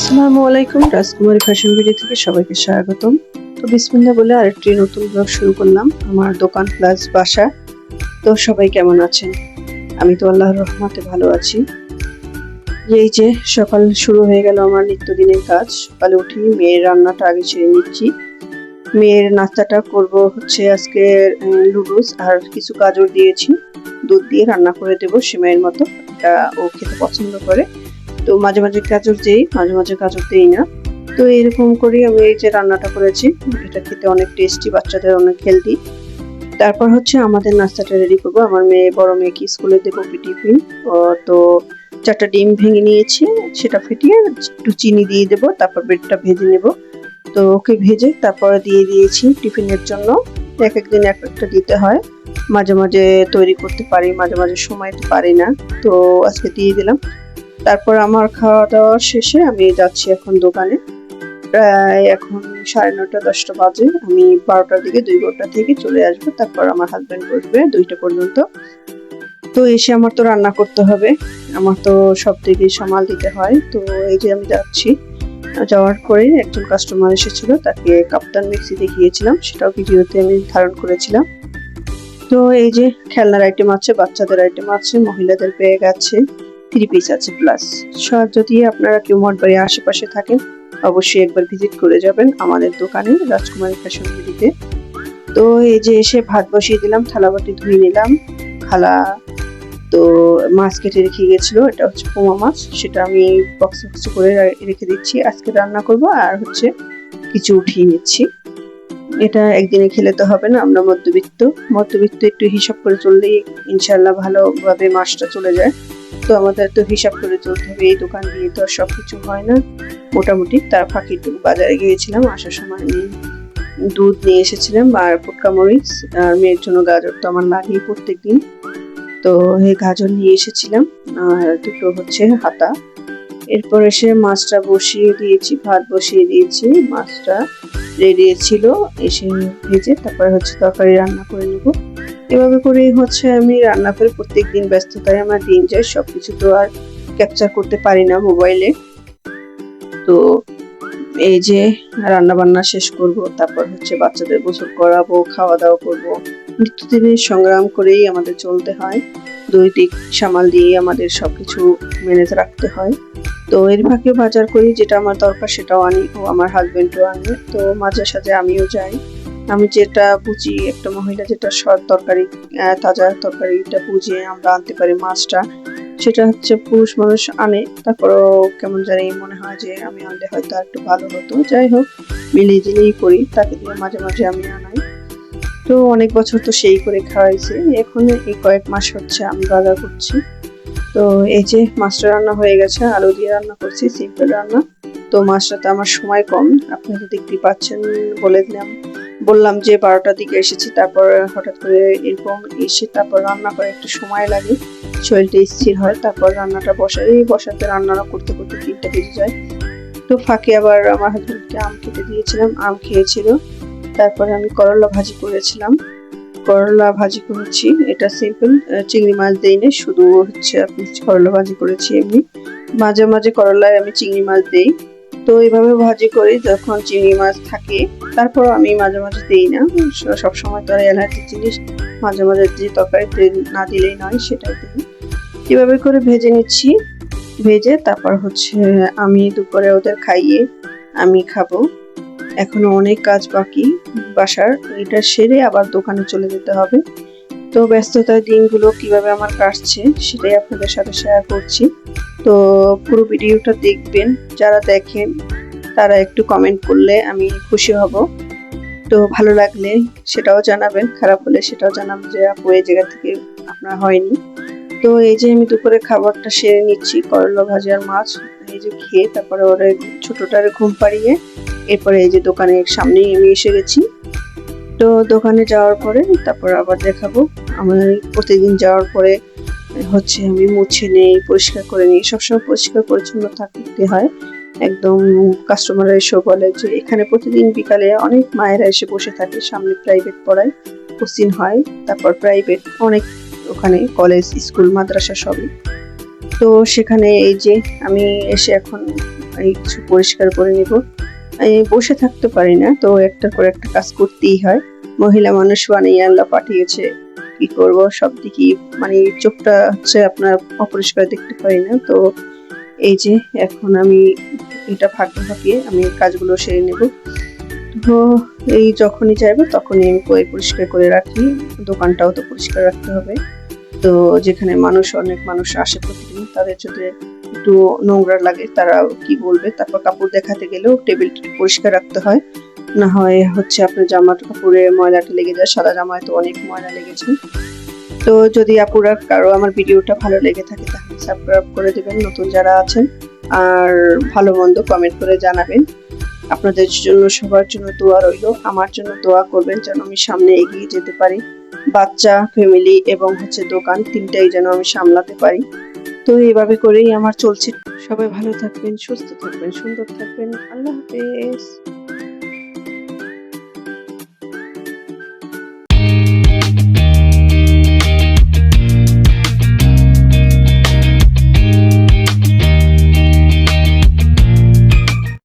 আসসালামু আলাইকুম, রাজকুমারী ফ্যাশন ভিডিও থেকে সবাইকে স্বাগতম। তো বিসমিল্লাহ বলে আরেকটি নতুন ব্লগ শুরু করলাম, আমার দোকান প্লাস বাসা। তো সবাই কেমন আছেন? আমি তো আল্লাহর রহমতে ভালো আছি। এই যে সকাল শুরু হয়ে গেল আমার নিত্যদিনের কাজ। সকালে উঠি মেয়ের রান্নাটা আগে ছেড়ে নিচ্ছি। মেয়ের নাস্তাটা করব হচ্ছে আজকে লুডুস আর কিছু গাজর দিয়েছি, দুধ দিয়ে রান্না করে দেবো সেমাইয়ের মতো। এটা ও খেতে পছন্দ করে, তো মাঝে মাঝে গাজর দিই, মাঝে মাঝে গাজর দিই না। তো এরকম করে আমি এই যে রান্নাটা করেছি, এটা খেতে অনেক টেস্টি, বাচ্চাদের অনেক হেলদি। তারপর হচ্ছে আমাদের নাস্তাটা রেডি করবো। আমার বড় মেয়েকে স্কুলে দেবো টিফিন। তো 4টা ডিম ভেঙে নিয়েছি, সেটা ফেটিয়ে একটু চিনি দিয়ে দেবো, তারপর ব্রেডটা ভেজে নেব। তো ওকে ভেজে তারপরে দিয়ে দিয়েছি টিফিনের জন্য। এক একদিন এক একটা দিতে হয়, মাঝে মাঝে তৈরি করতে পারি, মাঝে মাঝে সময় পারি না, তো আজকে দিয়ে দিলাম। তারপর আমার খাওয়া দাওয়া শেষে আমি যাচ্ছি এখন দোকানে। প্রায় এখন 9:30 10টা বাজে। আমি 12টার দিকে 2 ঘন্টা থেকে চলে আসবো, তারপর আমার হাজবেন্ড বসবে 2টা পর্যন্ত। তো এসে আমার তো রান্না করতে হবে, আমার তো সব দিকে সামাল দিতে হয়। তো এই যে আমি যাচ্ছি, যাওয়ার পরে একজন কাস্টমার এসেছিল, তাকে কাপ্তান মিক্সি দেখিয়েছিলাম, সেটাও ভিডিওতে আমি ধারণ করেছিলাম। তো এই যে খেলনার আইটেম আছে, বাচ্চাদের আইটেম আছে, মহিলাদের ব্যাগ আছে, 3 পিস আছে প্লাস। যদি আপনারা কেউ মঠবাড়ির আশেপাশে থাকেন, অবশ্যই একবার ভিজিট করে যাবেন আমাদের দোকানে, রাজকুমারী ফ্যাশন ভিডিওতে। তো এই যে এসে ভাত বসিয়ে দিলাম, থালাবাটি ধুয়ে নিলাম। খালা তো মাছ কেটে রেখে গেছিল, এটা হচ্ছে পোমা মাছ, সেটা আমি বক্স বক্স করে রেখে দিচ্ছি। আজকে রান্না করব, আর হচ্ছে কিছু উঠিয়ে নিচ্ছি। এটা একদিনে খেলে তো হবে না, আমরা মধ্যবিত্ত একটু হিসাব করে চললেই ইনশাল্লাহ ভালোভাবে মাসটা চলে যায়। তো আমাদের তো হিসাব করে চলতে হবে, এই দোকান দিয়ে তো আর সবকিছু হয় না। মোটামুটি তার ফাঁকি একটু বাজারে গিয়েছিলাম, আসার সময় আমি দুধ নিয়ে এসেছিলাম আর ফুটকা মরিচ, আর মেয়ের জন্য গাজর তো আমার লাগেই প্রত্যেকদিন। তো এই গাজর নিয়ে এসেছিলাম, আর দুটো হচ্ছে হাতা। এরপর এসে মাছটা বসিয়ে দিয়েছি, ভাত বসিয়ে দিয়েছি, মাছটা রেডি ছিল। এসে ভেজে তারপরে হচ্ছে তরকারি রান্না করে নেব। এভাবে করেই হচ্ছে আমি রান্না করে প্রত্যেকদিন ব্যস্ততায় আমার দিন যায়, সবকিছু তো আর ক্যাপচার করতে পারি না মোবাইলে। তো এই যে রান্না বান্না শেষ করব, তারপর হচ্ছে বাচ্চাদের গোসল করাবো, খাওয়া দাওয়া করব। নিত্যদিনের সংগ্রাম করেই আমাদের চলতে হয়, দুই দিক সামাল দিয়ে আমাদের সবকিছু ম্যানেজ রাখতে হয়। তো এর ফাঁকে বাজার করি, যেটা আমার দরকার সেটাও আনি, ও আমার হাজবেন্ডও আনে। তো মাঝে সাঝে আমিও যাই। আমি যেটা বুঝি, একটা মহিলা যেটা তরকারি, তাজা তরকারিটা বুঝিয়ে আমরা আনতে পারি মাছটা, সেটা হচ্ছে পুরুষ মানুষ আনে, তারপরও কেমন জানি মনে হয় যে আমি আনলে হয়তো আর একটু ভালো হতো। যাই হোক, মিলিয়ে জিলিয়েই করি, তাকে দিয়ে মাঝে মাঝে আমি আনাই। তো অনেক বছর তো সেই করে খাওয়াইছে, এখন এই কয়েক মাস হচ্ছে আমি বাজার করছি। তো এই যে মাছটা রান্না হয়ে গেছে, আলু দিয়ে রান্না করছি, সিম্পল রান্না। তো মাছটাতে আমার সময় কম, আপনি তো দেখতেই পাচ্ছেন। বললাম যে 12টার দিকে এসেছি, তারপর হঠাৎ করে এরকম এসে তারপর রান্না করে একটু সময় লাগে, শরীরটা স্থির হয়, তারপর রান্নাটা বসাতে রান্না করতে করতে 3টা বেজে যায়। তো ফাঁকে আবার আমার হাজবেন্ডকে আম কেটে দিয়েছিলাম, আম খেয়েছিল। তারপরে আমি করলা ভাজি করেছিলাম, করলা ভাজি করেছি, এটা সিম্পল, চিংড়ি মাছ দেইনি, শুধু হচ্ছে আপনি করলা ভাজি করেছি এমনি। মাঝে মাঝে করলায় আমি চিংড়ি মাছ দেই। তো এইভাবে ভাজি করি যখন চিংড়ি মাছ থাকে। তারপর আমি মাঝে মাঝে দিই না, সবসময় তো আর অ্যালার্জি জিনিস মাঝে মাঝে যে তরকারিতে না দিলেই নয়, সেটাই দিই। এভাবে করে ভেজে নিচ্ছি, ভেজে তারপর হচ্ছে আমি দুপুরে ওদের খাইয়ে আমি খাবো। এখনো অনেক কাজ বাকি বাসার, এটা সেরে আবার দোকানে চলে যেতে হবে। তো ব্যস্ততার দিনগুলো কিভাবে আমার কাটছে সেটাই আপনাদের সাথে শেয়ার করছি। তো পুরো ভিডিওটা দেখবেন, যারা দেখেন তারা একটু কমেন্ট করলে আমি খুশি হব। তো ভালো লাগলে সেটাও জানাবেন, খারাপ হলে সেটাও জানাবেন যে আপু এই জায়গা থেকে আপনার হয়নি। তো এই যে আমি দুপুরে খাবারটা সেরে নিচ্ছি, করলা ভাজি আর মাছ এই যে খেয়ে তারপরে ওরা ছোটটারে ঘুম পাড়িয়ে এরপরে এই যে দোকানের সামনেই আমি এসে গেছি। তো দোকানে যাওয়ার পরে তারপর আবার দেখাবো। আমার প্রতিদিন যাওয়ার পরে হচ্ছে আমি মুছে নেই, পরিষ্কার করে নিই, সবসময় পরিষ্কার পরিচ্ছন্ন থাকতে হয় একদম। কাস্টমাররা এসে বলে যে এখানে প্রতিদিন বিকালে অনেক মায়েরা এসে বসে থাকে, সামনে প্রাইভেট পড়ায়, কোচিং হয়, তারপর প্রাইভেট অনেক, ওখানে কলেজ স্কুল মাদ্রাসা সবই। তো সেখানে এই যে আমি এসে এখন এই কিছু পরিষ্কার করে নিব। এই বসে থাকতে পারি না, তো একটার পর একটা কাজ করতেই হয়। মহিলা মানুষ বানিয়ে আল্লাহ পাঠিয়েছে, কি করব, সব দিকে মানে চোখটা হচ্ছে আপনার অপরিষ্কার দেখতে পারি না। তো এই যে এখন আমি এটা ফাঁকে ফাঁকে আমি কাজগুলো সেরে নেব। তো এই যখনই চাইবো তখনই আমি পরিষ্কার করে রাখি। দোকানটাও তো পরিষ্কার রাখতে হবে। তো যেখানে অনেক মানুষ আসে প্রতিদিন, তাদের যদি একটু নোংরা লাগে তারা কি বলবে। তারপর কাপড় দেখাতে গেলেও টেবিলটা পরিষ্কার রাখতে হয়, না হয় হচ্ছে আপনার জামা কাপড়ে ময়লাটা লেগে যায়। সাদা জামায় তো অনেক ময়লা লেগেছে। তো যদি আপুরা কারো আমার ভিডিওটা ভালো লেগে থাকে তাহলে সাবস্ক্রাইব করে দিবেন নতুন যারা আছেন, আর ভালো মন্দ কমেন্ট করে জানাবেন। আপনাদের জন্য সবার জন্য দোয়া রইল, আমার জন্য দোয়া করবেন যেন আমি সামনে এগিয়ে যেতে পারি। বাচ্চা, ফ্যামিলি এবং হচ্ছে দোকান তিনটাই যেন আমি সামলাতে পারি। তো এইভাবে করেই আমার চলছে। সবাই ভালো থাকবেন, সুস্থ থাকবেন, সুন্দর থাকবেন। আল্লাহ হাফেজ।